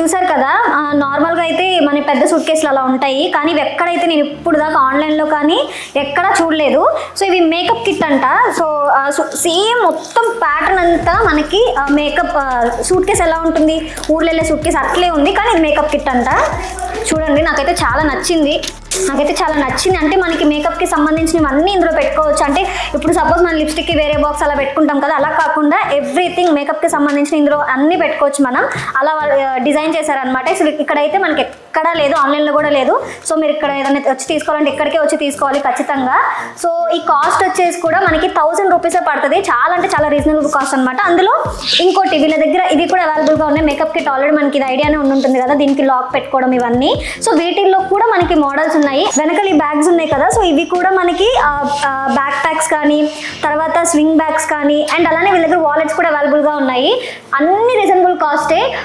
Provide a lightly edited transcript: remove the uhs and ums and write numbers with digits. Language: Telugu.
చూసారు కదా, నార్మల్గా అయితే మన పెద్ద సూట్ కేసులు అలా ఉంటాయి, కానీ ఇవి ఎక్కడైతే నేను ఇప్పుడు దాకా ఆన్లైన్లో కానీ ఎక్కడా చూడలేదు. సో ఇవి మేకప్ కిట్ అంట. సో సేమ్ మొత్తం ప్యాటర్న్ అంతా మనకి మేకప్ సూట్ కేసు ఎలా ఉంటుంది, ఊర్లో వెళ్ళే సూట్ కేసు అట్లే ఉంది, కానీ ఇది మేకప్ కిట్ అంట. చూడండి, నాకైతే చాలా నచ్చింది. అంటే మనకి మేకప్కి సంబంధించినవన్నీ ఇందులో పెట్టుకోవచ్చు. అంటే ఇప్పుడు సపోజ్ మన లిప్స్టిక్కి వేరే బాక్స్ అలా పెట్టుకుంటాం కదా, అలా కాకుండా ఎవ్రీథింగ్ మేకప్కి సంబంధించిన ఇందులో అన్నీ పెట్టుకోవచ్చు మనం. అలా వాళ్ళు డిజైన్ చేశారనమాట. సో ఇక్కడైతే మనకి ఎక్కడా లేదు, ఆన్లైన్లో కూడా లేదు. సో మీరు ఇక్కడ ఏదైనా వచ్చి తీసుకోవాలంటే ఇక్కడికే వచ్చి తీసుకోవాలి ఖచ్చితంగా. సో ఈ కాస్ట్ వచ్చేసి కూడా మనకి 1000 రూపీసే పడుతుంది. చాలా అంటే చాలా రీజనబుల్ కాస్ట్ అనమాట. అందులో ఇంకోటి వీళ్ళ దగ్గర ఇవి కూడా అవైలబుల్గా ఉన్నాయి. మేకప్ కిట్ ఆల్రెడీ మనకి ఇది ఐడియానే ఉంటుంది కదా, దీనికి లాక్ పెట్టుకోవడం ఇవన్నీ. సో వీటిల్లో కూడా మనకి మోడల్స్ ఉన్నాయి. వెనకాల ఈ బ్యాగ్స్ ఉన్నాయి కదా, సో ఇవి కూడా మనకి బ్యాక్ ప్యాక్స్ కానీ, తర్వాత స్వింగ్ బ్యాగ్స్ కానీ, అండ్ అలానే వీళ్ళ దగ్గర వాలెట్స్ కూడా అవైలబుల్గా ఉన్నాయి. అన్ని రీజనబుల్ కాస్టే.